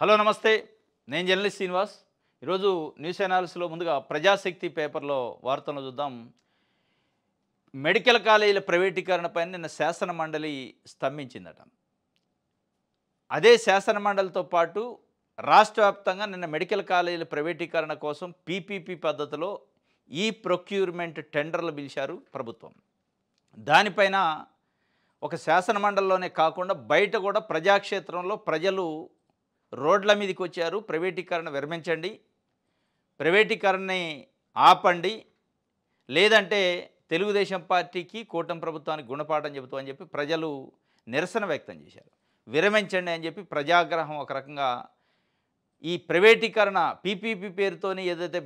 Hello నమస్తే. నేను journalist Srinivas. ఈరోజు న్యూస్ అనాలిసిస్లో ముందుగా ప్రజాశక్తి పేపర్లో వార్తలను చూద్దాం. మెడికల్ కాలేజీల ప్రైవేటీకరణపై నిన్న శాసన మండలి స్తంభించిందట. అదే శాసన మండలితో పాటు రాష్ట్ర వ్యాప్తంగా నిన్న మెడికల్ కాలేజీల ప్రైవేటీకరణ కోసం పీపీపీ పద్ధతిలో ఈ ప్రొక్యూర్మెంట్ టెండర్లు పిలిచారు ప్రభుత్వం. దానిపైన ఒక శాసన మండలిలోనే కాకుండా బయట కూడా ప్రజాక్షేత్రంలో ప్రజలు రోడ్ల మీదకి వచ్చారు. ప్రైవేటీకరణ విరమించండి, ప్రైవేటీకరణని ఆపండి, లేదంటే తెలుగుదేశం పార్టీకి కూటమి ప్రభుత్వానికి గుణపాఠం చెబుతామని చెప్పి ప్రజలు నిరసన వ్యక్తం చేశారు. విరమించండి అని చెప్పి ప్రజాగ్రహం ఒక రకంగా ఈ ప్రైవేటీకరణ పీపీపీ పేరుతోని ఏదైతే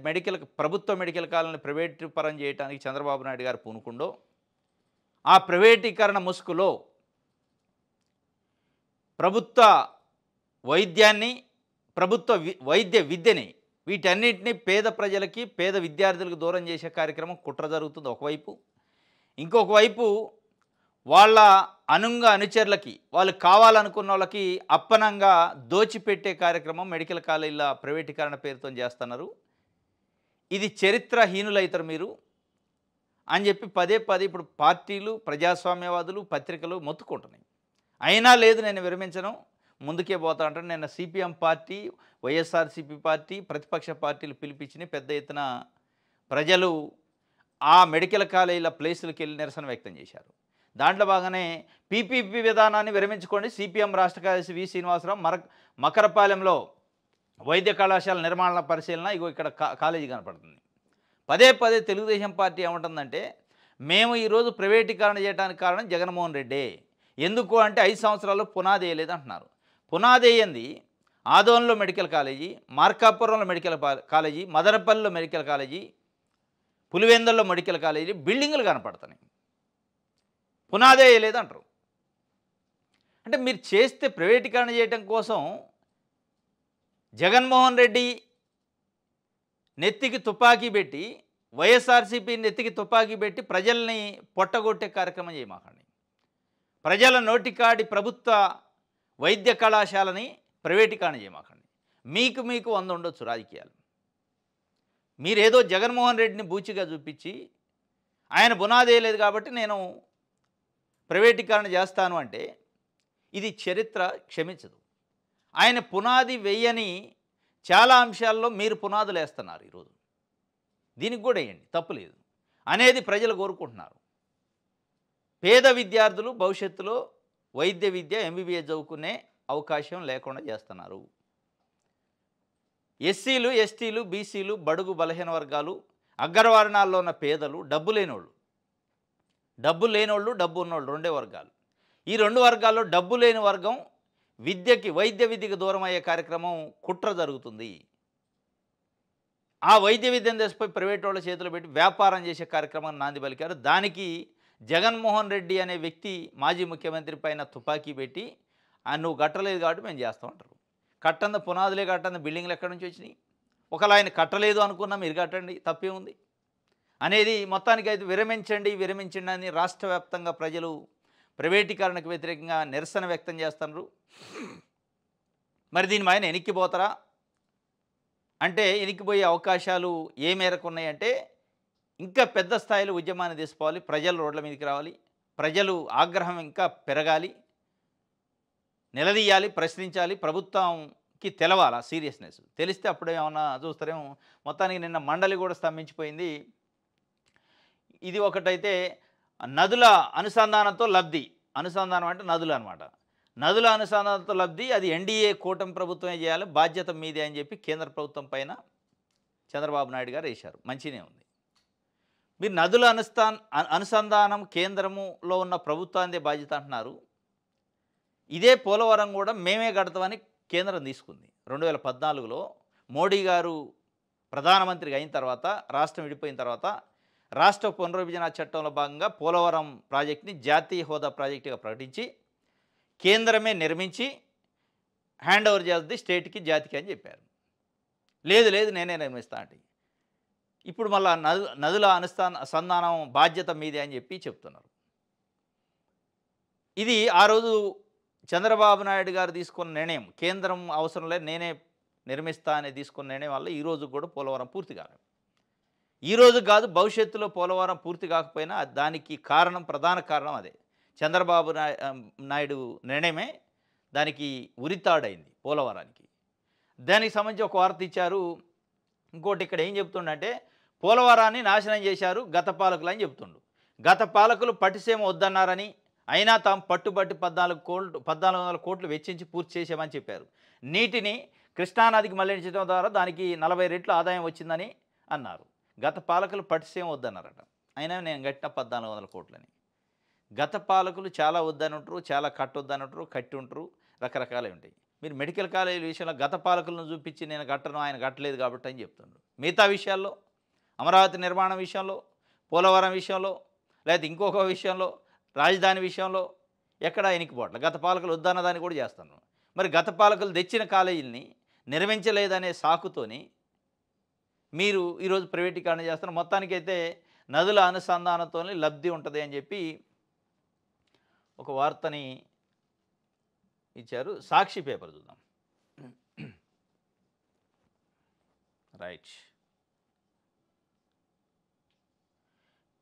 ప్రభుత్వ మెడికల్ కాలేజీని ప్రైవేటు పరం చేయడానికి చంద్రబాబు నాయుడు గారు పూనుకుండో ఆ ప్రైవేటీకరణ ముసుగులో ప్రభుత్వ వైద్యాన్ని, ప్రభుత్వ వైద్య విద్యని, వీటన్నిటిని పేద ప్రజలకి, పేద విద్యార్థులకు దూరం చేసే కార్యక్రమం కుట్ర జరుగుతుంది ఒకవైపు. ఇంకొక వైపు వాళ్ళ అనుచరులకి, వాళ్ళు కావాలనుకున్న వాళ్ళకి అప్పనంగా దోచిపెట్టే కార్యక్రమం మెడికల్ కాలేజీల ప్రైవేటీకరణ పేరుతో చేస్తున్నారు. ఇది చరిత్రహీనులైతారు మీరు అని చెప్పి పదే పదే ఇప్పుడు పార్టీలు, ప్రజాస్వామ్యవాదులు, పత్రికలు మొత్తుకుంటున్నాయి. అయినా లేదు, నేను విరమించను, ముందుకే పోతా అంటారు. నిన్న సిపిఎం పార్టీ, వైఎస్ఆర్సీపీ పార్టీ, ప్రతిపక్ష పార్టీలు పిలిపించిన పెద్ద ఎత్తున ప్రజలు ఆ మెడికల్ కాలేజీల ప్లేసులకు వెళ్ళి నిరసన వ్యక్తం చేశారు. దాంట్లో భాగంగానే పీపీపీ విధానాన్ని విరమించుకోండి, సిపిఎం రాష్ట్ర కార్యదర్శి వి శ్రీనివాసరావు మకరపాలెంలో వైద్య కళాశాల నిర్మాణ పరిశీలన, ఇగో ఇక్కడ కాలేజీ కనపడుతుంది. పదే పదే తెలుగుదేశం పార్టీ ఏమంటుందంటే, మేము ఈరోజు ప్రైవేటీకరణ చేయడానికి కారణం జగన్మోహన్ రెడ్డే. ఎందుకు అంటే 5 సంవత్సరాలు పునాది వేయలేదు అంటున్నారు. పునాది వేయంది ఆదోన్లో మెడికల్ కాలేజీ, మార్కాపురంలో మెడికల్ కాలేజీ, మదనపల్లిలో మెడికల్ కాలేజీ, పులివెందుల్లో మెడికల్ కాలేజీ, బిల్డింగులు కనపడుతున్నాయి. పునాది వేయలేదు అంటారు. అంటే మీరు చేస్తే ప్రైవేటీకరణ చేయడం కోసం జగన్మోహన్ రెడ్డి నెత్తికి తుపాకీ పెట్టి, వైఎస్ఆర్సీపీ నెత్తికి తుపాకీ పెట్టి ప్రజల్ని పొట్టగొట్టే కార్యక్రమం చేయమాకండి. ప్రజల నోటికాడి ప్రభుత్వ వైద్య కళాశాలని ప్రైవేటీకరణ చేయమాకండి. మీకు 100 ఉండొచ్చు రాజకీయాలు. మీరేదో జగన్మోహన్ రెడ్డిని బూచిగా చూపించి ఆయన పునాది వేయలేదు కాబట్టి నేను ప్రైవేటీకరణ చేస్తాను అంటే ఇది చరిత్ర క్షమించదు. ఆయన పునాది వేయని చాలా అంశాల్లో మీరు పునాదులు వేస్తున్నారు. ఈరోజు దీనికి కూడా వేయండి, తప్పులేదు అనేది ప్రజలు కోరుకుంటున్నారు. పేద విద్యార్థులు భవిష్యత్తులో వైద్య విద్య, ఎంబీబీఎస్ చదువుకునే అవకాశం లేకుండా చేస్తున్నారు. ఎస్సీలు, ఎస్టీలు, బీసీలు, బడుగు బలహీన వర్గాలు, అగ్రవర్ణాల్లో ఉన్న పేదలు, డబ్బు లేనోళ్ళు, డబ్బు ఉన్నోళ్ళు, రెండే వర్గాలు. ఈ 2 వర్గాల్లో డబ్బు లేని వర్గం వైద్య విద్యకు దూరం అయ్యే కార్యక్రమం కుట్ర జరుగుతుంది. ఆ వైద్య విద్యను తెసిపోయి ప్రైవేట్ వాళ్ళ చేతిలో పెట్టి వ్యాపారం చేసే కార్యక్రమాన్ని నాంది పలికారు. దానికి జగన్మోహన్ రెడ్డి అనే వ్యక్తి మాజీ ముఖ్యమంత్రి పైన తుపాకీ పెట్టి నువ్వు కట్టలేదు కాబట్టి మేము చేస్తామంటారు. కట్టంద పునాదులే కట్టంద బిల్డింగ్లు ఎక్కడి నుంచి వచ్చినాయి? ఒకవేళ ఆయన కట్టలేదు అనుకున్నా మీరు కట్టండి, తప్పే ఉంది అనేది. మొత్తానికైతే విరమించండి అని రాష్ట్ర వ్యాప్తంగా ప్రజలు ప్రైవేటీకరణకు వ్యతిరేకంగా నిరసన వ్యక్తం చేస్తున్నారు. మరి దీని ఆయన ఎనిక్కిపోతారా అంటే ఎనిక్కిపోయే అవకాశాలు ఏ మేరకు ఉన్నాయంటే, ఇంకా పెద్ద స్థాయిలో ఉద్యమాన్ని తీసుకోవాలి, ప్రజలు రోడ్ల మీదకి రావాలి, ప్రజలు ఆగ్రహం ఇంకా పెరగాలి, నిలదీయాలి, ప్రశ్నించాలి, ప్రభుత్వంకి తెలవాలి ఆ సీరియస్నెస్. తెలిస్తే అప్పుడు ఏమన్నా చూస్తారేమో. మొత్తానికి నిన్న మండలి కూడా స్తంభించిపోయింది. ఇది ఒకటైతే నదుల అనుసంధానంతో లబ్ధి, అనుసంధానం అంటే నదులు అనమాట, నదుల అనుసంధానంతో లబ్ధి, అది ఎన్డీఏ కూటమి ప్రభుత్వమే చేయాలి, బాధ్యత మీదే అని చెప్పి కేంద్ర ప్రభుత్వం పైన చంద్రబాబు నాయుడు గారు వేశారు. మంచినే ఉంది. మీరు నదుల అనుసంధానం కేంద్రములో ఉన్న ప్రభుత్వాందే బాధ్యత అంటున్నారు. ఇదే పోలవరం కూడా మేమే కడతామని కేంద్రం తీసుకుంది. 2014లో మోడీ గారు ప్రధానమంత్రిగా అయిన తర్వాత, రాష్ట్రం విడిపోయిన తర్వాత రాష్ట్ర పునర్విభజన చట్టంలో భాగంగా పోలవరం ప్రాజెక్ట్ని జాతీయ హోదా ప్రాజెక్టుగా ప్రకటించి కేంద్రమే నిర్మించి హ్యాండ్ ఓవర్ చేస్తుంది స్టేట్కి, జాతికి అని చెప్పారు. లేదు నేనే నిర్మిస్తా అంటే ఇప్పుడు మళ్ళీ నదుల అనుసంధానం బాధ్యత మీదే అని చెప్పి చెప్తున్నారు. ఇది ఆ రోజు చంద్రబాబు నాయుడు గారు తీసుకున్న నిర్ణయం, కేంద్రం అవసరం లేదు నేనే నిర్మిస్తా అని తీసుకున్న నిర్ణయం వల్ల ఈ రోజు కూడా పోలవరం పూర్తి కాలేదు. ఈ రోజు కాదు, భవిష్యత్తులో పోలవరం పూర్తి కాకపోయినా దానికి కారణం, ప్రధాన కారణం అదే. చంద్రబాబు నాయుడు నిర్ణయమే దానికి ఉరితాడైంది పోలవరానికి. దానికి సంబంధించి ఒక వార్త ఇచ్చారు. ఇంకోటి ఇక్కడ ఏం చెప్తుండంటే, పోలవరాన్ని నాశనం చేశారు గత పాలకులు అని చెప్తుండు. గత పాలకులు పట్టిసీమ వద్దన్నారని, అయినా తాము పట్టుబట్టి 1400 కోట్లు వెచ్చించి పూర్తి చేసామని చెప్పారు. నీటిని కృష్ణానదికి మళ్లించడం ద్వారా దానికి 40 రెట్లు ఆదాయం వచ్చిందని అన్నారు. గత పాలకులు పట్టిసీమ వద్దన్నారట, అయినా నేను కట్టిన 1400 కోట్లని. గత పాలకులు చాలా వద్దనంటారు, చాలా కట్టొద్దనంటారు, కట్టి ఉంటారు, రకరకాలే ఉంటాయి. మీరు మెడికల్ కాలేజీల విషయంలో గత పాలకులను చూపించి నేను కట్టను, ఆయన కట్టలేదు కాబట్టి అని చెప్తుండ్రు. మిగతా విషయాల్లో, అమరావతి నిర్మాణం విషయంలో, పోలవరం విషయంలో, లేదా ఇంకొక విషయంలో, రాజధాని విషయంలో ఎక్కడ ఎనికిపోవట్లే. గత పాలకులు వద్దన్నదాన్ని కూడా చేస్తాను. మరి గత పాలకులు తెచ్చిన కాలేజీలని నిర్మించలేదనే సాకుతోని మీరు ఈరోజు ప్రైవేటీకరణ చేస్తున్నారు. మొత్తానికైతే నదుల అనుసంధానంతో లబ్ధి ఉంటుంది అని చెప్పి ఒక వార్తని ఇచ్చారు. సాక్షి పేపర్ చూద్దాం. రైట్.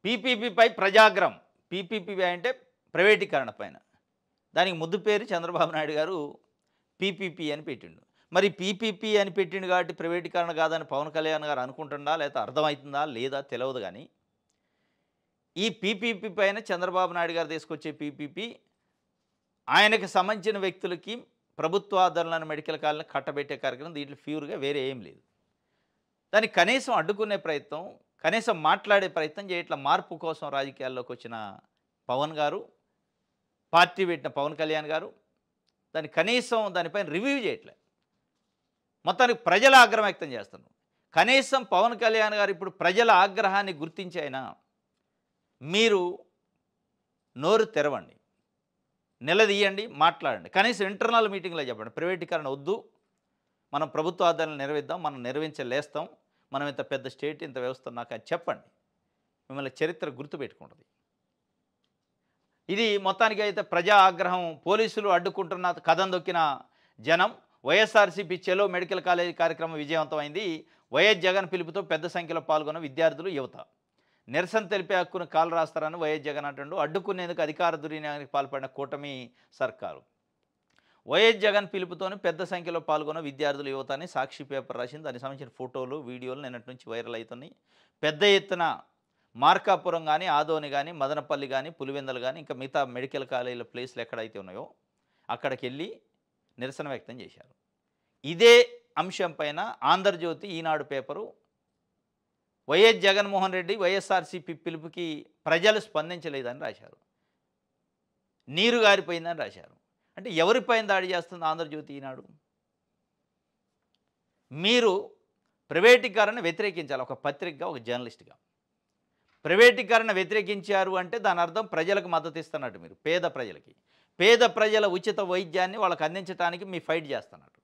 పీపీపీపై ప్రజాగ్రం. పీపీపీ అంటే ప్రైవేటీకరణ పైన. దానికి ముద్దు పేరు చంద్రబాబు నాయుడు గారు పీపీపీ అని పెట్టిండు. మరి పీపీపీ అని పెట్టిండు కాబట్టి ప్రైవేటీకరణ కాదని పవన్ కళ్యాణ్ గారు అనుకుంటుండా, లేదా అర్థమవుతుందా లేదా తెలియదు. కానీ ఈ పీపీపీ పైన చంద్రబాబు నాయుడు గారు తీసుకొచ్చే పీపీపీ ఆయనకు సంబంధించిన వ్యక్తులకి ప్రభుత్వ ఆదరణలను మెడికల్ కాలేజీని కట్టబెట్టే కార్యక్రమం. దీంట్లో ప్యూర్గా వేరే ఏం లేదు. దాన్ని కనీసం అడ్డుకునే ప్రయత్నం, కనీసం మాట్లాడే ప్రయత్నం చేయట్ల. మార్పు కోసం రాజకీయాల్లోకి వచ్చిన పవన్ గారు, పార్టీ పెట్టిన పవన్ కళ్యాణ్ గారు దాన్ని కనీసం దానిపైన రివ్యూ చేయట్లే. మొత్తానికి ప్రజల ఆగ్రహం వ్యక్తం చేస్తున్నారు. కనీసం పవన్ కళ్యాణ్ గారు ఇప్పుడు ప్రజల ఆగ్రహాన్ని గుర్తించి అయినా మీరు నోరు తెరవండి, నిలదీయండి, మాట్లాడండి. కనీసం ఇంటర్నల్ మీటింగ్లో చెప్పండి, ప్రైవేటీకరణ వద్దు, మనం ప్రభుత్వ ఆదాయాలను నిర్వహిద్దాం, మనం నిర్వహించలేస్తాం, మనం ఇంత పెద్ద స్టేట్, ఇంత వ్యవస్థ నాకు అని చెప్పండి. మిమ్మల్ని చరిత్ర గుర్తుపెట్టుకుంటుంది. ఇది మొత్తానికి అయితే ప్రజా ఆగ్రహం. పోలీసులు అడ్డుకుంటున్న కథం దొక్కిన జనం. వైఎస్ఆర్సీపీ చెలో మెడికల్ కాలేజీ కార్యక్రమం విజయవంతమైంది. వైఎస్ జగన్ పిలుపుతో పెద్ద సంఖ్యలో పాల్గొన్న విద్యార్థులు, యువత. నిరసన తెలిపే హక్కును కాలు రాస్తారని వైఎస్ జగన్ అంటుండు. అడ్డుకునేందుకు అధికార దుర్వినియోగానికి పాల్పడిన కూటమి సర్కారు. వైఎస్ జగన్ పిలుపుతోని పెద్ద సంఖ్యలో పాల్గొన్న విద్యార్థులు, యువత అని సాక్షి పేపర్ రాసింది. దానికి సంబంధించిన ఫోటోలు, వీడియోలు నిన్నటి నుంచి వైరల్ అవుతున్నాయి. పెద్ద ఎత్తున మార్కాపురం కానీ, ఆదోని కానీ, మదనపల్లి కానీ, పులివెందలు కానీ, ఇంకా మిగతా మెడికల్ కాలేజీల ప్లేస్లు ఎక్కడైతే ఉన్నాయో అక్కడికి వెళ్ళి నిరసన వ్యక్తం చేశారు. ఇదే అంశం పైన ఆంధ్రజ్యోతి, ఈనాడు పేపరు వైఎస్ జగన్మోహన్ రెడ్డి వైఎస్ఆర్సీపీ పిలుపుకి ప్రజలు స్పందించలేదని రాశారు. నీరు గారిపోయిందని రాశారు. అంటే ఎవరిపైన దాడి చేస్తుంది ఆంధ్రజ్యోతి, ఈనాడు? మీరు ప్రైవేటీకరణ వ్యతిరేకించాలి. ఒక పత్రికగా, ఒక జర్నలిస్ట్గా ప్రైవేటీకరణ వ్యతిరేకించారు అంటే దాని అర్థం ప్రజలకు మద్దతు ఇస్తున్నట్టు. మీరు పేద ప్రజల ఉచిత వైద్యాన్ని వాళ్ళకి అందించడానికి మీ ఫైట్ చేస్తున్నట్టు.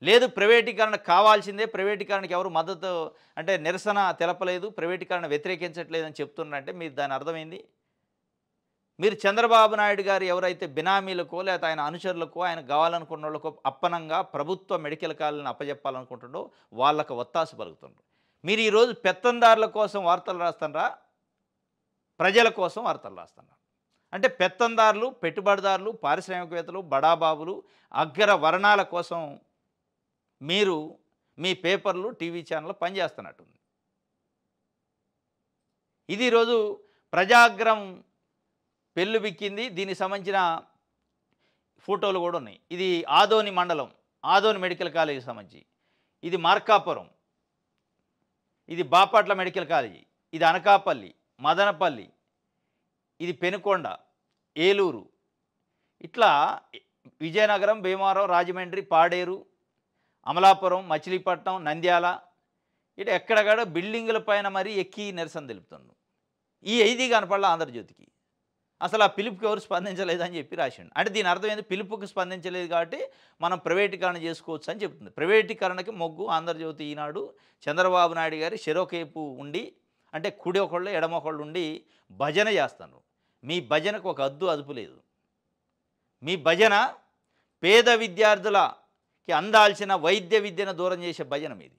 లేదు ప్రైవేటీకరణ కావాల్సిందే, ప్రైవేటీకరణకి ఎవరు మద్దతు అంటే నిరసన తెలపలేదు, ప్రైవేటీకరణ వ్యతిరేకించట్లేదని చెప్తున్నారంటే మీరు దాని అర్థమైంది. మీరు చంద్రబాబు నాయుడు గారు ఎవరైతే బినామీలకో లేకపోతే ఆయన అనుచరులకో, ఆయన కావాలనుకున్న వాళ్ళకో అప్పనంగా ప్రభుత్వ మెడికల్ కాలేజీని అప్పజెప్పాలనుకుంటుండో వాళ్ళకు ఒత్తాసు పలుకుతుండ్రు. మీరు ఈరోజు పెత్తందారుల కోసం వార్తలు రాస్తారా, ప్రజల కోసం వార్తలు రాస్తున్నారు? అంటే పెత్తందారులు, పెట్టుబడిదారులు, పారిశ్రామికవేత్తలు, బడాబాబులు, అగ్ర వర్ణాల కోసం మీరు మీ పేపర్లు, టీవీ ఛానళ్ళు పనిచేస్తున్నట్టుంది. ఇది ఈరోజు ప్రజాగ్రం పెళ్ళు బిక్కింది. దీనికి సంబంధించిన ఫోటోలు కూడా ఉన్నాయి. ఇది ఆదోని మండలం, ఆదోని మెడికల్ కాలేజీకి సంబంధించి. ఇది మార్కాపురం, ఇది బాపట్ల మెడికల్ కాలేజీ, ఇది అనకాపల్లి, మదనపల్లి, ఇది పెనుకొండ, ఏలూరు, ఇట్లా విజయనగరం, భీమవరం, రాజమండ్రి, పాడేరు, అమలాపురం, మచిలీపట్నం, నంద్యాల, ఇటు ఎక్కడక్కడ బిల్డింగుల పైన మరి ఎక్కి నిరసన తెలుపుతుంది. ఈ ఐదు కనపడాల ఆంధ్రజ్యోతికి. అసలు ఆ పిలుపుకి ఎవరు స్పందించలేదని చెప్పి రాసిండు. అంటే దీని అర్థం ఏంది? పిలుపుకి స్పందించలేదు కాబట్టి మనం ప్రైవేటీకరణ చేసుకోవచ్చు అని చెప్తుంది. ప్రైవేటీకరణకి మొగ్గు ఆంధ్రజ్యోతి, ఈనాడు, చంద్రబాబు నాయుడు గారి చెరోకేపు ఉండి, అంటే కుడి ఒకళ్ళు ఎడమ ఒకళ్ళు ఉండి భజన చేస్తాను. మీ భజనకు ఒక అద్దు అదుపు లేదు. మీ భజన పేద విద్యార్థులకి అందాల్సిన వైద్య విద్యను దూరం చేసే భజన మీది.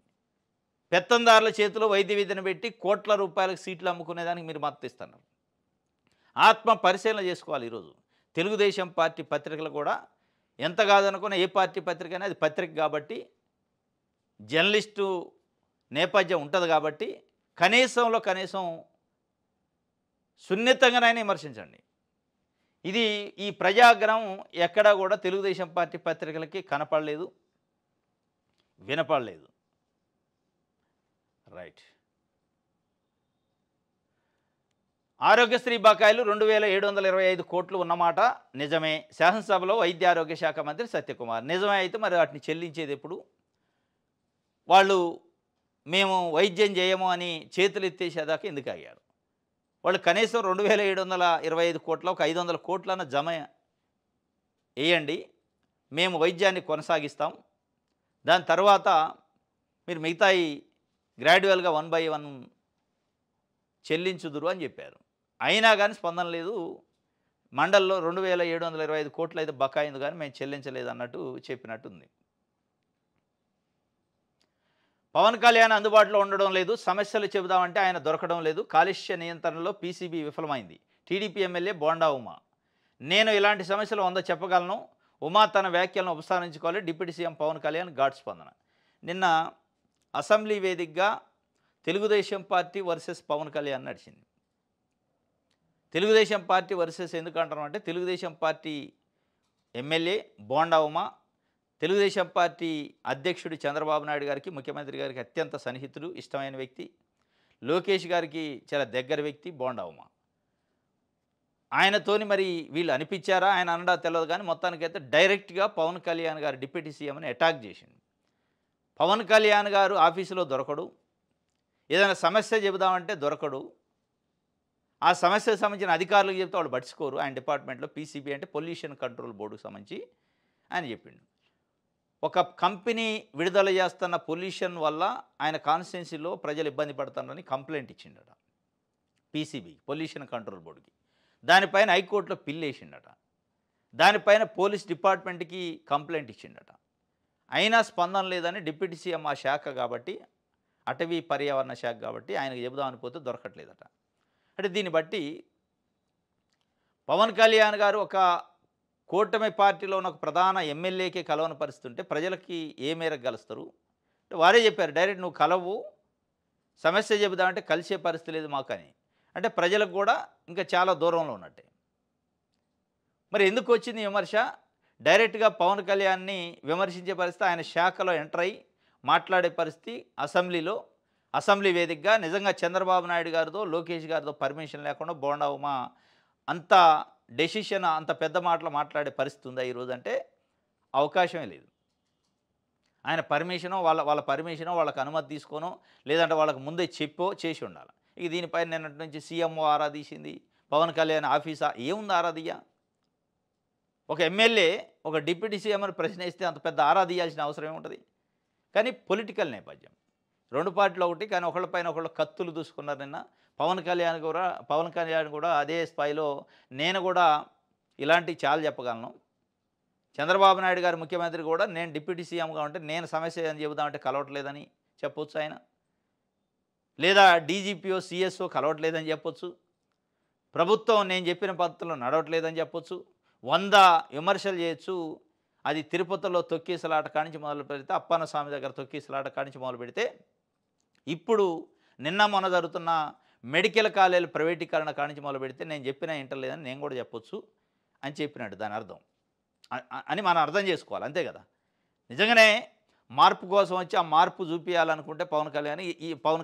పెత్తందారుల చేతిలో వైద్య విద్యను పెట్టి కోట్ల రూపాయలకు సీట్లు అమ్ముకునేదానికి మీరు మద్దతు ఇస్తున్నారు. ఆత్మ పరిశీలన చేసుకోవాలి. ఈరోజు తెలుగుదేశం పార్టీ పత్రికలు కూడా ఎంత కాదనుకున్న ఏ పార్టీ పత్రిక అయినా అది పత్రిక కాబట్టి, జర్నలిస్టు నేపథ్యం ఉంటుంది కాబట్టి కనీసంలో కనీసం సున్నితంగానైనా విమర్శించండి. ఇది ఈ ప్రజాగ్రహం ఎక్కడా కూడా తెలుగుదేశం పార్టీ పత్రికలకి కనపడలేదు, వినపడలేదు. రైట్. ఆరోగ్యశ్రీ బకాయిలు 2725 కోట్లు ఉన్నమాట నిజమే. శాసనసభలో వైద్య ఆరోగ్య శాఖ మంత్రి సత్యకుమార్. నిజమే అయితే మరి వాటిని చెల్లించేది ఎప్పుడు? వాళ్ళు మేము వైద్యం చేయము అని చేతులు ఎత్తేసేదాకా ఎందుకు ఆగారు? వాళ్ళు కనీసం 2725 కోట్ల ఒక 500 కోట్లన్న జమ వేయండి, మేము వైద్యాన్ని కొనసాగిస్తాం, దాని తర్వాత మీరు మిగతాయి గ్రాడ్యువల్గా 1 by 1 చెల్లించుదురు అని చెప్పారు. అయినా కానీ స్పందన లేదు. మండల్లో 2725 కోట్లు అయితే బకాయింది కానీ మేము చెల్లించలేదు అన్నట్టు చెప్పినట్టుంది. పవన్ కళ్యాణ్ అందుబాటులో ఉండడం లేదు, సమస్యలు చెబుదామంటే ఆయన దొరకడం లేదు, కాలుష్య నియంత్రణలో పీసీబీ విఫలమైంది. TDP MLA bonda Uma. నేను ఇలాంటి సమస్యలు 100 చెప్పగలను. ఉమా తన వ్యాఖ్యలను ఉపసంహరించుకోవాలి. డిప్యూటీ సీఎం పవన్ కళ్యాణ్ ఘాట్ స్పందన. నిన్న అసెంబ్లీ వేదికగా తెలుగుదేశం పార్టీ వర్సెస్ పవన్ కళ్యాణ్ నడిచింది. తెలుగుదేశం పార్టీ వర్సెస్ ఎందుకు అంటున్నాం అంటే, Telugu Desam party MLA bonda Uma Telugu Desam party అధ్యక్షుడు చంద్రబాబు నాయుడు గారికి, ముఖ్యమంత్రి గారికి అత్యంత సన్నిహితుడు, ఇష్టమైన వ్యక్తి. లోకేష్ గారికి చాలా దగ్గర వ్యక్తి బోండా ఉమా. ఆయనతోని మరి వీళ్ళు అనిపించారా, ఆయన అనడా తెలియదు కానీ మొత్తానికైతే డైరెక్ట్గా పవన్ కళ్యాణ్ గారు డిప్యూటీ సీఎంని అటాక్ చేసింది. పవన్ కళ్యాణ్ గారు ఆఫీసులో దొరకడు, ఏదైనా సమస్య చెబుదామంటే దొరకడు, ఆ సమస్యకు సంబంధించిన అధికారులకు చెప్తే వాళ్ళు పట్టించుకోరు. ఆయన డిపార్ట్మెంట్లో పీసీబీ అంటే పొల్యూషన్ కంట్రోల్ బోర్డుకు సంబంధించి ఆయన చెప్పిండు. ఒక కంపెనీ విడుదల చేస్తున్న పొల్యూషన్ వల్ల ఆయన కాన్స్టిట్యున్సీలో ప్రజలు ఇబ్బంది పడుతున్నారని కంప్లైంట్ ఇచ్చిండట పీసీబీ, పొల్యూషన్ కంట్రోల్ బోర్డుకి. దానిపైన హైకోర్టులో పిల్ వేసిండట. దానిపైన పోలీస్ డిపార్ట్మెంట్కి కంప్లైంట్ ఇచ్చిండట. అయినా స్పందన లేదని డిప్యూటీ సీఎం ఆ శాఖ కాబట్టి, అటవీ పర్యావరణ శాఖ కాబట్టి ఆయనకు చెబుదామని పోతే దొరకట్లేదట. అంటే దీన్ని బట్టి పవన్ కళ్యాణ్ గారు ఒక కూటమి పార్టీలో ఉన్న ఒక ప్రధాన ఎమ్మెల్యేకే కలవని పరిస్థితి ఉంటే ప్రజలకి ఏ మేరకు కలుస్తారు? వారే చెప్పారు డైరెక్ట్, నువ్వు కలవు, సమస్య చెబుదామంటే కలిసే పరిస్థితి లేదు మాకని. అంటే ప్రజలకు కూడా ఇంకా చాలా దూరంలో ఉన్నట్టే. మరి ఎందుకు వచ్చింది విమర్శ? డైరెక్ట్గా పవన్ కళ్యాణ్ని విమర్శించే పరిస్థితి, ఆయన శాఖలో ఎంటర్ అయ్యి మాట్లాడే పరిస్థితి అసెంబ్లీలో, అసెంబ్లీ వేదికగా నిజంగా చంద్రబాబు నాయుడు గారితో, లోకేష్ గారితో పర్మిషన్ లేకుండా బోండా ఉమా అంత డెసిషన్, అంత పెద్ద మాటలు మాట్లాడే పరిస్థితి ఉందా ఈరోజు అంటే అవకాశమే లేదు. ఆయన పర్మిషనో వాళ్ళ పర్మిషనో వాళ్ళకి అనుమతి తీసుకోనో లేదంటే వాళ్ళకి ముందే చెప్పో చేసి ఉండాలి. ఇక దీనిపైన నిన్నటి నుంచి సీఎంఓ ఆరాధీసింది, పవన్ కళ్యాణ్ ఆఫీసా ఏముంది ఆరాధీయ? ఒక ఎమ్మెల్యే ఒక డిప్యూటీ సీఎం అని ప్రశ్నిస్తే అంత పెద్ద ఆరాధీయాల్సిన అవసరం ఏముంటుంది? కానీ పొలిటికల్ నేపథ్యం, రెండు పార్టీలు ఒకటి, కానీ ఒకళ్ళపైన ఒకళ్ళు కత్తులు దూసుకున్నారు. నిన్న పవన్ కళ్యాణ్ కూడా అదే స్థాయిలో నేను కూడా ఇలాంటివి చాలా చెప్పగలను. చంద్రబాబు నాయుడు గారు ముఖ్యమంత్రి కూడా నేను డిప్యూటీ సీఎంగా ఉంటే నేను సమస్య అని చెబుదామంటే కలవట్లేదని చెప్పొచ్చు ఆయన, లేదా డీజీపీఓ సిఎస్ఓ కలవట్లేదని చెప్పొచ్చు, ప్రభుత్వం నేను చెప్పిన పద్ధతిలో నడవట్లేదని చెప్పొచ్చు, 100 విమర్శలు చేయొచ్చు. అది తిరుపతిలో తొక్కేసలాట కానించి మొదలు పెడితే, అప్పన్న స్వామి దగ్గర తొక్కేసలాట కానించి మొదలు పెడితే, ఇప్పుడు నిన్న మొన్న జరుగుతున్న మెడికల్ కాలేజీల ప్రైవేటీకరణ కానించి మొదలు పెడితే నేను చెప్పినా ఇంటర్లేదని నేను కూడా చెప్పొచ్చు అని చెప్పినట్టు దాని అర్థం అని మనం అర్థం చేసుకోవాలి, అంతే కదా. నిజంగానే మార్పు కోసం వచ్చి ఆ మార్పు చూపించాలనుకుంటే పవన్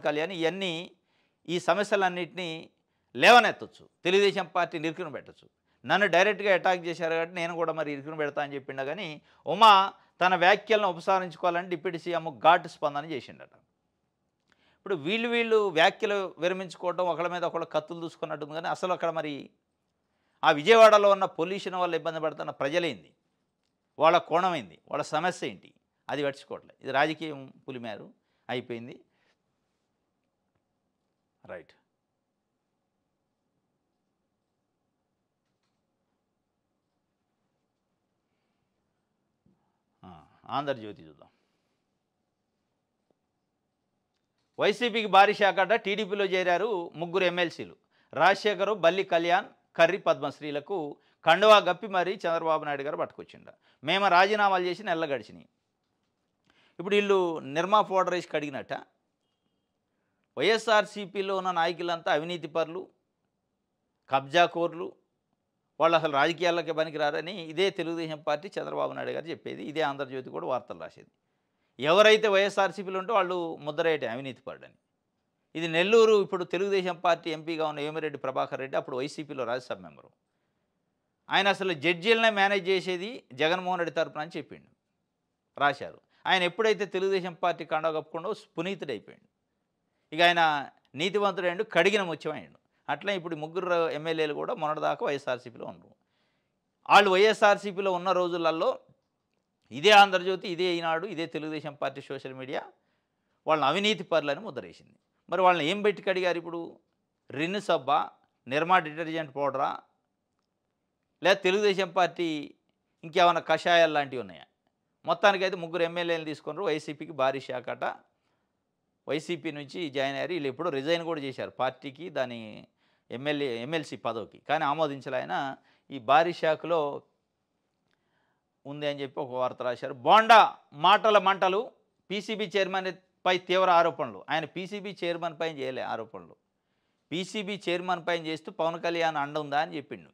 కళ్యాణ్ ఇవన్నీ ఈ సమస్యలన్నింటినీ లేవనెత్తచ్చు, తెలుగుదేశం పార్టీ ఇరుకున పెట్టచ్చు. నన్ను డైరెక్ట్గా అటాక్ చేశారు కాబట్టి నేను కూడా మరి ఇరుకున పెడతా అని చెప్పిండ. కానీ ఉమా తన వ్యాఖ్యలను ఉపసంహరించుకోవాలని డిప్యూటీ సీఎం ఘాటు స్పందన చేసిండట. ఇప్పుడు వీళ్ళు వ్యాఖ్యలు విరమించుకోవడం, ఒకళ్ళ మీద ఒకళ్ళు కత్తులు దూసుకున్నట్టుంది. కానీ అసలు అక్కడ మరి ఆ విజయవాడలో ఉన్న పొల్యూషన్ వల్ల ఇబ్బంది పడుతున్న ప్రజలేంది, వాళ్ళ కోణం ఏంది, వాళ్ళ సమస్య ఏంటి, అది పట్టించుకోవట్లేదు. ఇది రాజకీయం పులిమేరు అయిపోయింది. రైట్. ఆంధ్రజ్యోతి చూద్దాం. వైసీపీకి భారీ శాఖట, టీడీపీలో చేరారు ముగ్గురు ఎమ్మెల్సీలు. రాజశేఖరు, బల్లి కళ్యాణ్, కర్రి పద్మశ్రీలకు కండువా గప్పి మరీ చంద్రబాబు నాయుడు గారు పట్టుకొచ్చిండ. మేము రాజీనామాలు చేసి నెల గడిచినాయి. ఇప్పుడు వీళ్ళు నిర్మా పౌడర్ వేసి కడిగినట్ట. వైఎస్ఆర్సీపీలో ఉన్న నాయకులంతా అవినీతి పరులు, కబ్జాకోర్లు, వాళ్ళు అసలు రాజకీయాల్లోకి పనికిరారని ఇదే తెలుగుదేశం పార్టీ చంద్రబాబు నాయుడు గారు చెప్పేది. ఇదే ఆంధ్రజ్యోతి కూడా వార్తలు రాసేది. ఎవరైతే వైఎస్ఆర్సీపీలో ఉంటే వాళ్ళు ముద్రేయటం అవినీతి పరుడని. ఇది నెల్లూరు ఇప్పుడు తెలుగుదేశం పార్టీ ఎంపీగా ఉన్న వేమిరెడ్డి ప్రభాకర్ రెడ్డి, అప్పుడు వైసీపీలో రాజ్యసభ మెంబరు. ఆయన అసలు జడ్జీలనే మేనేజ్ చేసేది జగన్మోహన్ రెడ్డి తరపున అని చెప్పిండు, రాశారు. ఆయన ఎప్పుడైతే తెలుగుదేశం పార్టీ కండ కప్పుకుండో పునీతుడైపోయాడు. ఇక ఆయన నీతివంతుడైండు, కడిగిన ముత్యమైండు. అట్లా ఇప్పుడు ముగ్గురు ఎమ్మెల్యేలు కూడా మొన్నటిదాకా వైఎస్ఆర్సీపీలో ఉన్నారు. వాళ్ళు వైఎస్ఆర్సీపీలో ఉన్న రోజులలో ఇదే ఆంధ్రజ్యోతి, ఇదే ఈనాడు, ఇదే తెలుగుదేశం పార్టీ సోషల్ మీడియా వాళ్ళని అవినీతి పరులని ముద్రేసింది. మరి వాళ్ళని ఏం పెట్టి కడిగారు ఇప్పుడు? రిన్ సబ్బా, నిర్మా డిటర్జెంట్ పౌడరా, లేదా తెలుగుదేశం పార్టీ ఇంకేమైనా కషాయాలు లాంటివి ఉన్నాయా? మొత్తానికైతే ముగ్గురు ఎమ్మెల్యేలు తీసుకున్నారు. వైసీపీకి భారీ శాఖట. వైసీపీ నుంచి జాయిన్ అయ్యారు. వీళ్ళు ఎప్పుడో రిజైన్ కూడా చేశారు పార్టీకి, దాని ఎమ్మెల్సీ పదవికి, కానీ ఆమోదించలేఆయన ఈ భారీ శాఖలో ఉంది అని చెప్పి ఒక వార్త రాశారు. బోండా మాటల మంటలు, పీసీబీ చైర్మన్ పై తీవ్ర ఆరోపణలు. ఆయన పీసీబీ చైర్మన్ పైన చేయలే ఆరోపణలు, పీసీబీ చైర్మన్ పైన చేస్తూ పవన్ కళ్యాణ్ అండ ఉందా అని చెప్పిండు.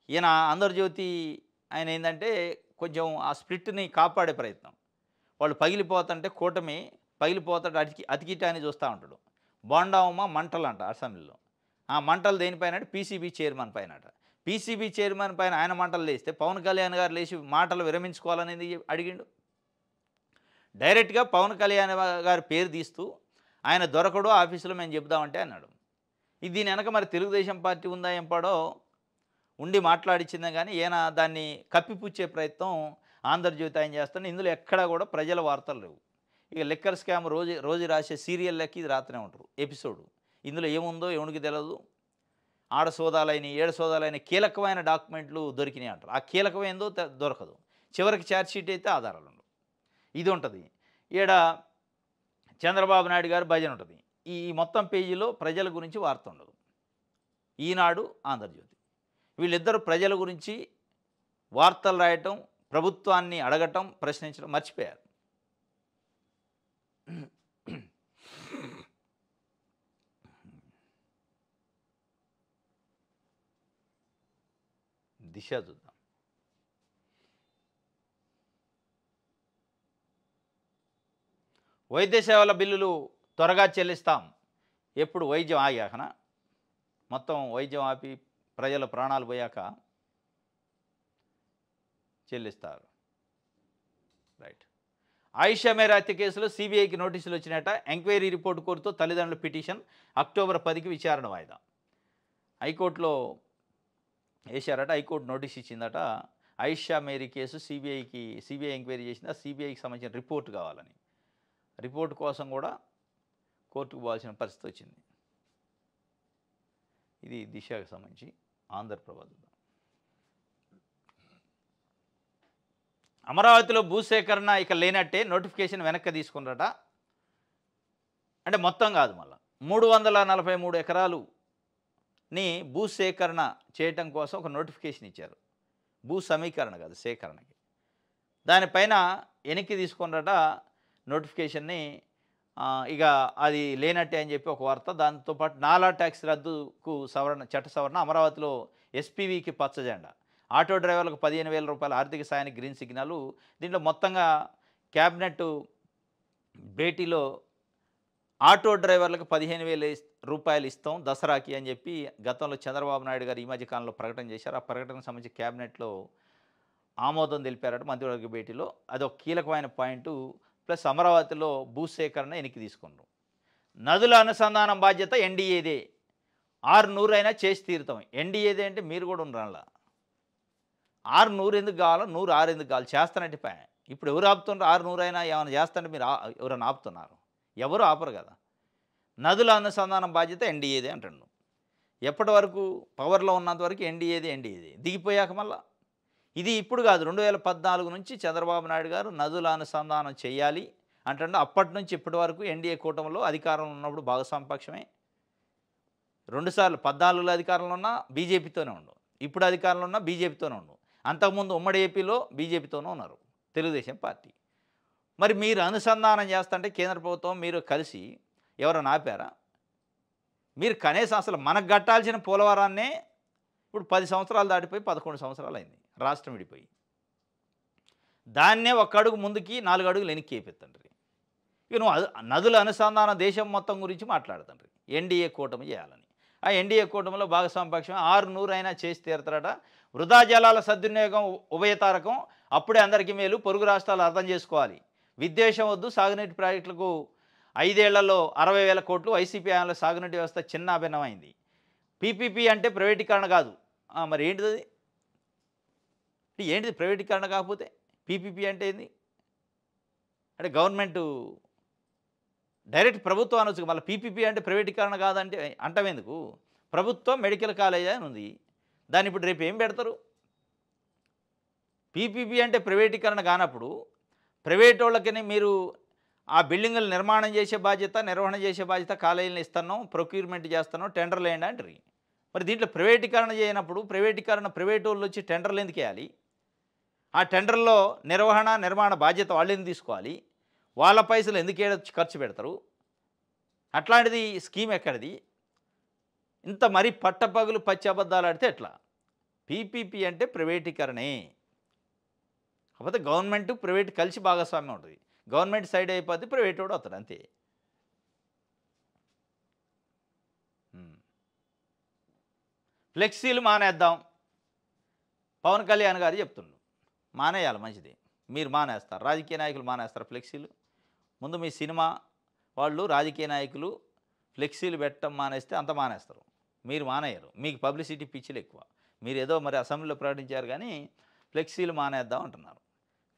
ఈయన ఆంధ్రజ్యోతి ఆయన ఏంటంటే కొంచెం ఆ స్ప్లిట్ని కాపాడే ప్రయత్నం. వాళ్ళు పగిలిపోతుంటే కూటమి పగిలిపోతాడు, అతికిటాన్ని చూస్తూ ఉంటాడు. బోండావమ్మ మంటలు అంట అసెంబ్లీలో. ఆ మంటలు దేనిపైన అంటే పీసీబీ చైర్మన్ పైన అట. పీసీబీ చైర్మన్ పైన ఆయన మంటలు లేస్తే పవన్ కళ్యాణ్ గారు లేచి మాటలు విరమించుకోవాలనేది అడిగిండు. డైరెక్ట్గా పవన్ కళ్యాణ్ గారి పేరు తీస్తూ ఆయన దొరకడు ఆఫీసులో మేము చెబుదామంటే అన్నాడు. ఇది దీని వెనక మరి తెలుగుదేశం పార్టీ ఉందా ఎంపాడో ఉండి మాట్లాడించిందే కానీ ఈయన దాన్ని కప్పిపుచ్చే ప్రయత్నం ఆంధ్రజ్యోతి ఆయన చేస్తాను. ఇందులో ఎక్కడా కూడా ప్రజల వార్తలు లేవు. ఇక లిక్కర్ స్కామ్ రోజు రాసే సీరియల్ లెక్క ఇది రాత్రే ఉంటారు ఎపిసోడు. ఇందులో ఏముందో ఎవరికి తెలియదు. ఆడ సోదాలైన ఏడు సోదాలైన కీలకమైన డాక్యుమెంట్లు దొరికినాయి అంటారు. ఆ కీలకమైందో దొరకదు. చివరికి ఛార్జ్షీట్ అయితే ఆధారాలు ఉండవు. ఇది ఉంటుంది. ఈడ చంద్రబాబు నాయుడు గారు భజన ఉంటుంది. ఈ మొత్తం పేజీలో ప్రజల గురించి వార్త ఉండదు. ఈనాడు, ఆంధ్రజ్యోతి వీళ్ళిద్దరూ ప్రజల గురించి వార్తలు రాయటం, ప్రభుత్వాన్ని అడగటం, ప్రశ్నించడం మర్చిపోయారు. దిశ చూద్దాం. వైద్య సేవల బిల్లులు త్వరగా చెల్లిస్తాం. ఎప్పుడు వైద్యం ఆగాకన, మొత్తం వైద్యం ఆపి ప్రజల ప్రాణాలు పోయాక చెల్లిస్తారు. రైట్. ఆయిషా మేరా హత్య కేసులో సిబిఐకి నోటీసులు వచ్చినట్ట. ఎంక్వైరీ రిపోర్టు కోరుతూ తల్లిదండ్రుల పిటిషన్ అక్టోబర్ 10కి విచారణ వాయిదా. హైకోర్టులో వేశారట. హైకోర్టు నోటీస్ ఇచ్చిందట. Ayesha Meera case CBI enquiry చేసింది. ఆ సిబిఐకి సంబంధించిన రిపోర్టు కావాలని. రిపోర్టు కోసం కూడా కోర్టుకు పోవాల్సిన పరిస్థితి వచ్చింది. ఇది దిశకు సంబంధించి. ఆంధ్రప్రభ అమరావతిలో భూసేకరణ ఇక లేనట్టే, నోటిఫికేషన్ వెనక్కి తీసుకున్నారట. అంటే మొత్తం కాదు, మళ్ళీ 343 ఎకరాలుని భూసేకరణ చేయటం కోసం ఒక నోటిఫికేషన్ ఇచ్చారు. భూ సమీకరణ కాదు, సేకరణకి. దానిపైన వెనక్కి తీసుకున్నారట నోటిఫికేషన్ని. ఇక అది లేనట్టే అని చెప్పి ఒక వార్త. దాంతోపాటు నాలా ట్యాక్స్ రద్దుకు చట్ట సవరణ, అమరావతిలో ఎస్పీవీకి పచ్చజెండా, ఆటో డ్రైవర్లకు 15,000 రూపాయల ఆర్థిక సాయానికి గ్రీన్ సిగ్నల్. దీంట్లో మొత్తంగా క్యాబినెట్ భేటీలో ఆటో డ్రైవర్లకు 15,000 రూపాయలు ఇస్తాం దసరాకి అని చెప్పి గతంలో చంద్రబాబు నాయుడు గారు ఈ మధ్య కాలంలో ప్రకటన చేశారు. ఆ ప్రకటనకు సంబంధించి క్యాబినెట్లో ఆమోదం తెలిపారట మంత్రివర్గ భేటీలో. అదొక కీలకమైన పాయింట్. ప్లస్ అమరావతిలో భూసేకరణ వెనక్కి తీసుకున్నారు. నదుల అనుసంధానం బాధ్యత ఎన్డీఏదే, 600 అయినా చేసి తీరుతాం. ఎన్డీఏదే అంటే మీరు కూడా ఉండరా? 600 ఎందుకు కావాలో, 106 ఎందుకు కావాలి? చేస్తానంటే ఇప్పుడు ఎవరు ఆపుతున్నారు? 600 అయినా ఏమైనా చేస్తానంటే మీరు ఎవరైనా ఆపుతున్నారు? ఎవరు ఆపరు కదా. నదుల అనుసంధానం బాధ్యత ఎన్డీఏదే అంటున్నాను. ఎప్పటి వరకు పవర్లో ఉన్నంత వరకు ఎన్డీఏదే. దిగిపోయాక మళ్ళా ఇది ఇప్పుడు కాదు, 2014 నుంచి చంద్రబాబు నాయుడు గారు నదుల అనుసంధానం చేయాలి అంటుండే. అప్పటి నుంచి ఇప్పటి వరకు ఎన్డీఏ కూటమిలో అధికారంలో ఉన్నప్పుడు భాగస్వామ్య పక్షమే. 2 సార్లు 14లో అధికారంలో ఉన్నా బీజేపీతోనే ఉండు, ఇప్పుడు అధికారంలో ఉన్నా బీజేపీతోనే ఉండు. అంతకుముందు ఉమ్మడి ఏపీలో బీజేపీతోనే ఉన్నారు, తెలుగుదేశం పార్టీ. మరి మీరు అనుసంధానం చేస్తుంటే కేంద్ర ప్రభుత్వం మీరు కలిసి ఎవరైనా ఆపారా? మీరు కనీసం అసలు మనకు కట్టాల్సిన పోలవరాన్నే ఇప్పుడు 10 సంవత్సరాలు దాటిపోయి 11 సంవత్సరాలు అయింది రాష్ట్రం విడిపోయి. దాన్నే ఒక్క అడుగు ముందుకి 4 అడుగులు వెనక్కి వేపిస్తుండ్రి. ఇక నువ్వు నదుల అనుసంధానం దేశం మొత్తం గురించి మాట్లాడుతుండ్రి, ఎన్డీఏ కూటమి చేయాలని. ఆ ఎన్డీఏ కూటమిలో భాగస్వామ్య పక్షం 600 అయినా చేసి తీరుతారట. వృధా జలాల సద్వినియోగం ఉభయతారకం, అప్పుడే అందరికీ మేలు, పొరుగు రాష్ట్రాలు అర్థం చేసుకోవాలి. విద్వేషం వద్దు, సాగునీటి ప్రాజెక్టులకు 5 ఏళ్లలో 60,000 కోట్లు, వైసీపీ హయాంలో సాగునీటి వ్యవస్థ చిన్న భిన్నమైంది. పీపీపీ అంటే ప్రైవేటీకరణ కాదు. మరి ఏంటిది అది? ఏంటిది ప్రైవేటీకరణ కాకపోతే? పీపీపీ అంటే ఏంది? అంటే గవర్నమెంటు డైరెక్ట్ ప్రభుత్వం అనొచ్చు, మళ్ళీ పీపీపీ అంటే ప్రైవేటీకరణ కాదంటే అంటామెందుకు? ప్రభుత్వం మెడికల్ కాలేజ్ అని ఉంది, దాన్ని ఇప్పుడు రేపు ఏం పెడతారు? పీపీపీ అంటే ప్రైవేటీకరణ కానప్పుడు ప్రైవేట్ వాళ్ళకని మీరు ఆ బిల్డింగులు నిర్మాణం చేసే బాధ్యత, నిర్వహణ చేసే బాధ్యత కాలేజీలను ఇస్తున్నాం, ప్రొక్యూర్మెంట్ చేస్తున్నాం, టెండర్లు వేయండి అంటారు. మరి దీంట్లో ప్రైవేటీకరణ చేయనప్పుడు ప్రైవేట్ వాళ్ళు వచ్చి టెండర్లు ఎందుకు వేయాలి? ఆ టెండర్లో నిర్వహణ నిర్మాణ బాధ్యత వాళ్ళు ఎందుకు తీసుకోవాలి? వాళ్ళ పైసలు ఎందుకు ఖర్చు పెడతారు? అట్లాంటిది స్కీమ్ ఎక్కడిది? ఇంత మరీ పట్టపగులు పచ్చి అబద్ధాలు ఆడితే ఎట్లా? పీపీపీ అంటే ప్రైవేటీకరణే. కాకపోతే గవర్నమెంట్ ప్రైవేట్ కలిసి భాగస్వామ్యం ఉంటుంది. గవర్నమెంట్ సైడ్ అయిపోతే ప్రైవేట్ వాడు వస్తాడు అంతే. ఫ్లెక్సీలు మానేద్దాం పవన్ కళ్యాణ్ గారు చెప్తుండ్రు. మానేయాలి, మంచిది. మీరు మానేస్తారు, రాజకీయ నాయకులు మానేస్తారు ఫ్లెక్సీలు. ముందు మీ సినిమా వాళ్ళు రాజకీయ నాయకులు ఫ్లెక్సీలు పెట్టడం మానేస్తే అంత మానేస్తారు, మీరు మానేయరు. మీకు పబ్లిసిటీ పిచ్చిలు ఎక్కువ. మీరు ఏదో మరి అసెంబ్లీలో ప్రకటించారు కానీ ఫ్లెక్సీలు మానేద్దాం అంటున్నారు.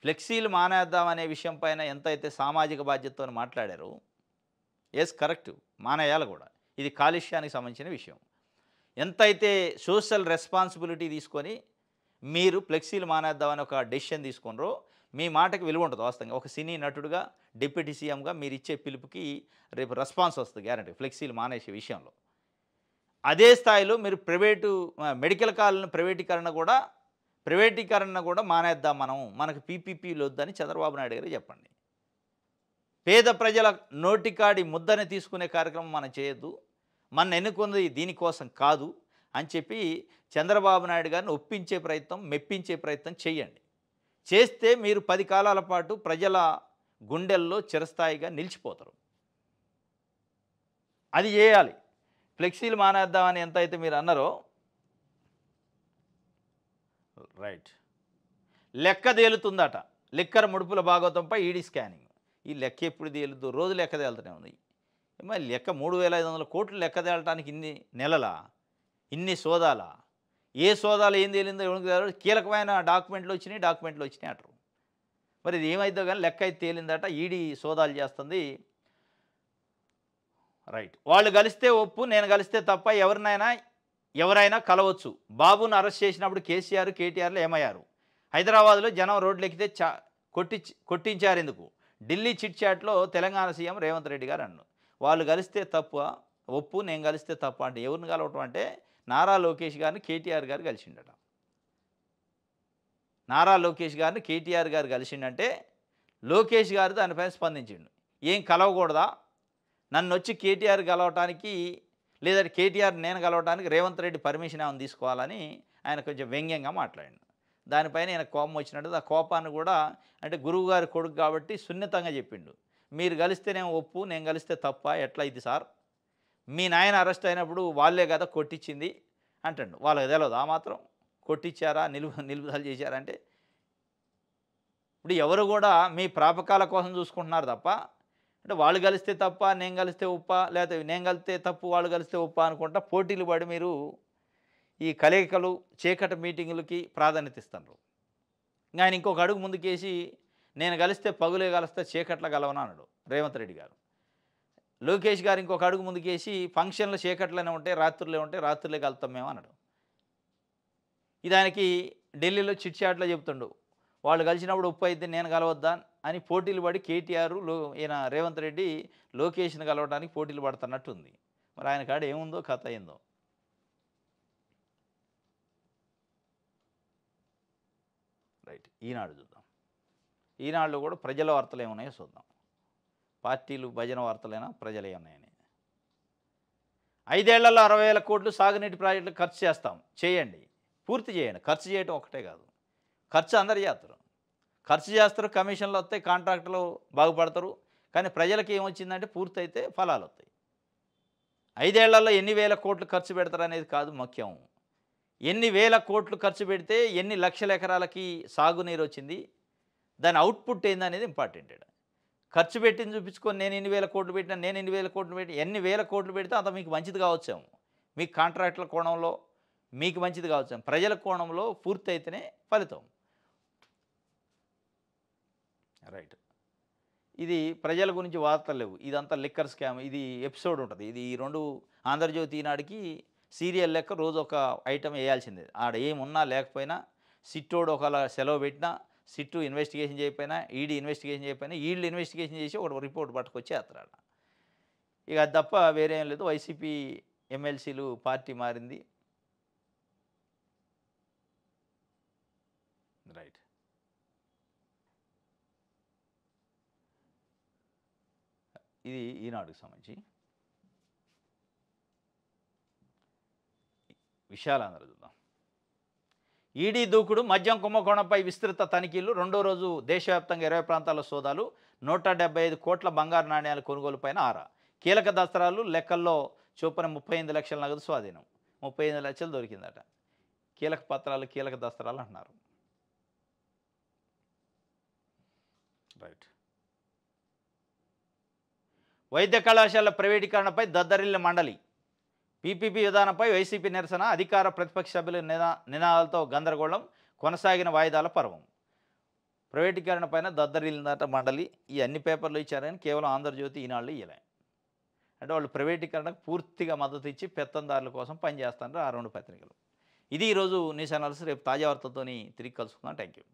ఫ్లెక్సీలు మానేద్దాం అనే విషయం పైన ఎంతైతే సామాజిక బాధ్యతతో మాట్లాడారు, ఎస్ కరెక్ట్, మానేయాలి కూడా. ఇది కాలుష్యానికి సంబంధించిన విషయం. ఎంతైతే సోషల్ రెస్పాన్సిబిలిటీ తీసుకొని మీరు ఫ్లెక్సీలు మానేద్దామని ఒక డెసిషన్ తీసుకున్నారో మీ మాటకి విలువ ఉంటుంది వాస్తవంగా. ఒక సినీ నటుడుగా, డిప్యూటీ సీఎంగా మీరు ఇచ్చే పిలుపుకి రేపు రెస్పాన్స్ వస్తుంది గ్యారంటీ ఫ్లెక్సీలు మానేసే విషయంలో. అదే స్థాయిలో మీరు మెడికల్ కాలేజీలను ప్రైవేటీకరణ కూడా మానేద్దాం మనకు పీపీపీలు వద్దని చంద్రబాబు నాయుడు గారు చెప్పండి. పేద ప్రజల నోటికాడి ముద్దని తీసుకునే కార్యక్రమం మనం చేయొద్దు, మన ఎన్నుకుంది దీనికోసం కాదు అని చెప్పి చంద్రబాబు నాయుడు గారిని ఒప్పించే ప్రయత్నం, మెప్పించే ప్రయత్నం చేయండి. చేస్తే మీరు 10 కాలాల పాటు ప్రజల గుండెల్లో చిరస్థాయిగా నిలిచిపోతారు. అది చేయాలి. ఫ్లెక్సీలు మానేద్దామని ఎంతైతే మీరు అన్నారో రైట్, లెక్క తేలుతుందట లిక్కర్ ముడుపుల భాగవతంపై ఈడీ స్కానింగ్. ఈ లెక్క ఎప్పుడు తేలుద్దు? రోజు లెక్క తేలుతూనే ఉంది. మరి లెక్క 3,500 కోట్లు లెక్క తేలటానికి ఇన్ని నెలలా, ఇన్ని సోదాలా? ఏ సోదాలు ఏం తేలిందో ఎవరికి కీలకమైన డాక్యుమెంట్లు వచ్చినాయి అంటారు. మరి ఇది ఏమైందో కానీ లెక్క అయితే తేలిందట, ఈడీ సోదాలు చేస్తుంది. రైట్, వాళ్ళు కలిస్తే ఒప్పు, నేను కలిస్తే తప్ప ఎవరైనా కలవచ్చు. బాబును అరెస్ట్ చేసినప్పుడు కేసీఆర్, కేటీఆర్లు ఏమయ్యారు? హైదరాబాద్లో జనం రోడ్లు ఎక్కితే కొట్టించారు ఎందుకు? ఢిల్లీ చిట్ చాట్లో తెలంగాణ సీఎం రేవంత్ రెడ్డి గారు అన్నారు. వాళ్ళు కలిస్తే తప్ప ఒప్పు, నేను కలిస్తే తప్ప అంటే ఎవరిని కలవటం అంటే నారా లోకేష్ గారిని కేటీఆర్ గారు కలిసిండట. నారా లోకేష్ గారిని కేటీఆర్ గారు కలిసిండంటే లోకేష్ గారు దానిపైన స్పందించిండు. ఏం కలవకూడదా? నన్ను వచ్చి కేటీఆర్ కలవటానికి లేదంటే కేటీఆర్ నేను కలవడానికి రేవంత్ రెడ్డి పర్మిషన్ ఏమైనా తీసుకోవాలని ఆయన కొంచెం వ్యంగ్యంగా మాట్లాడిండు. దానిపైన ఆయన కోపం వచ్చినట్టు, ఆ కోపాన్ని కూడా అంటే గురువుగారి కొడుకు కాబట్టి సున్నితంగా చెప్పిండు. మీరు కలిస్తేనేమో ఒప్పు, నేను కలిస్తే తప్ప ఎట్లా ఇది సార్? మీ నాయన అరెస్ట్ అయినప్పుడు వాళ్ళే కదా కొట్టించింది అంటాడు. వాళ్ళకి తెలియదు ఆ మాత్రం కొట్టించారా, నిలుపుదల చేశారంటే? ఇప్పుడు ఎవరు కూడా మీ ప్రాపకాల కోసం చూసుకుంటున్నారు తప్ప, అంటే వాళ్ళు కలిస్తే తప్ప, నేను కలిస్తే ఉప్ప, లేకపోతే నేను కలిస్తే తప్పు, వాళ్ళు కలిస్తే ఉప్ప అనుకుంటా పోటీలు పడి మీరు ఈ కలయికలు, చీకటి మీటింగులకి ప్రాధాన్యత ఇస్తున్నారు. ఇంకా ఆయన ఇంకొక అడుగు ముందుకేసి నేను కలిస్తే పగులే కలిస్తే చీకట్లో కలవను అన్నాడు రేవంత్ రెడ్డి గారు. లోకేష్ గారు ఇంకొక అడుగు ముందుకేసి ఫంక్షన్లు చీకట్లోనే ఉంటే రాత్రులే కలుతాం మేము అన్నాడు. దానికి ఢిల్లీలో చిట్ చాట్లో చెప్తుండు, వాళ్ళు కలిసినప్పుడు ఉప్పు అయితే నేను కలవద్దా అని పోటీలు పడి కేటీఆర్ ఈయన రేవంత్ రెడ్డి లోకేష్ని కలవడానికి పోటీలు పడుతున్నట్టు ఉంది. మరి ఆయన కాడ ఏముందో కథ ఏందో. రైట్, ఈనాడు చూద్దాం. ఈనాడులో కూడా ప్రజల వార్తలు ఏమున్నాయో చూద్దాం. పార్టీలు భజన వార్తలైనా ప్రజలు ఏమున్నాయని. 5 ఏళ్లలో 60,000 కోట్లు సాగునీటి ప్రాజెక్టులు ఖర్చు చేస్తాం, చేయండి, పూర్తి చేయండి. ఖర్చు చేయడం ఒకటే కాదు, ఖర్చు అందరు చేస్తారు. ఖర్చు చేస్తారు, కమిషన్లు వస్తాయి, కాంట్రాక్టులు బాగుపడతారు. కానీ ప్రజలకు ఏమొచ్చిందంటే పూర్తి అయితే ఫలాలు వస్తాయి. 5 ఏళ్లలో ఎన్ని వేల కోట్లు ఖర్చు పెడతారు అనేది కాదు ముఖ్యం, ఎన్ని వేల కోట్లు ఖర్చు పెడితే ఎన్ని లక్షల ఎకరాలకి సాగునీరు వచ్చింది, దాని అవుట్పుట్ ఏందనేది ఇంపార్టెంట్. ఖర్చు పెట్టింది చూపించుకొని నేను ఇన్ని వేల కోట్లు పెట్టినా, నేను ఇన్ని వేల కోట్లు పెట్టి, ఎన్ని వేల కోట్లు పెడితే అంత మీకు మంచిది కావచ్చాము. మీకు కాంట్రాక్టుల కోణంలో మీకు మంచిది కావచ్చాము, ప్రజల కోణంలో పూర్తి అయితేనే ఫలితం. రైట్, ఇది ప్రజల గురించి వార్తలు లేవు, ఇదంతా లిక్కర్ స్కామ్. ఇది ఎపిసోడ్ ఉంటుంది. ఇది ఈ 2 ఆంధ్రజ్యోతి ఈనాడుకి సీరియల్ లెక్క రోజు ఒక ఐటమ్ వేయాల్సిందే. ఆడ ఏమున్నా లేకపోయినా, సిట్టోడు ఒకవేళ సెలవు పెట్టినా, సిట్టు ఇన్వెస్టిగేషన్ చేయకపోయినా, ఈడీ ఇన్వెస్టిగేషన్ చేయకపోయినా, వీళ్ళు ఇన్వెస్టిగేషన్ చేసి ఒక రిపోర్ట్ పట్టుకొచ్చి వేస్తాడు. ఇక అది తప్ప వేరే ఏం లేదు. వైసీపీ ఎమ్మెల్సీలు పార్టీ మారింది. రైట్, ఇది ఈనాడుకు సంబంధించి విషయాలు అందరూ చూద్దాం. ఈడీ దూకుడు, మద్యం కుంభకోణంపై విస్తృత తనిఖీలు. 2వ రోజు దేశవ్యాప్తంగా 20 ప్రాంతాల్లో సోదాలు. 175 కోట్ల బంగారు నాణ్యాల కొనుగోలుపైన ఆరా. కీలక దస్త్రాలు లెక్కల్లో చొప్పున 38 లక్షల నగదు స్వాధీనం. 38 లక్షలు దొరికిందట. కీలక పత్రాలు, కీలక దస్త్రాలు అంటున్నారు. రైట్, వైద్య కళాశాలల ప్రైవేటీకరణపై దద్దరిల్లిన మండలి. పీపీపీ విధానంపై వైసీపీ నిరసన, అధికార ప్రతిపక్ష సభ్యుల నినాదాలతో గందరగోళం, కొనసాగిన వాయిదాల పర్వం. ప్రైవేటీకరణ పైన దద్దరిల్లిందట మండలి. ఈ అన్ని పేపర్లు ఇచ్చారని కేవలం ఆంధ్రజ్యోతి ఈనాళ్ళు ఇయ్యలే. అంటే వాళ్ళు ప్రైవేటీకరణకు పూర్తిగా మద్దతు ఇచ్చి పెత్తందారుల కోసం పనిచేస్తున్నారు ఆ 2 పత్రికలు. ఇది ఈరోజు న్యూస్ అనాలిసిస్. రేపు తాజా వార్తలతో తిరిగి కలుసుకుందాం. Thank you.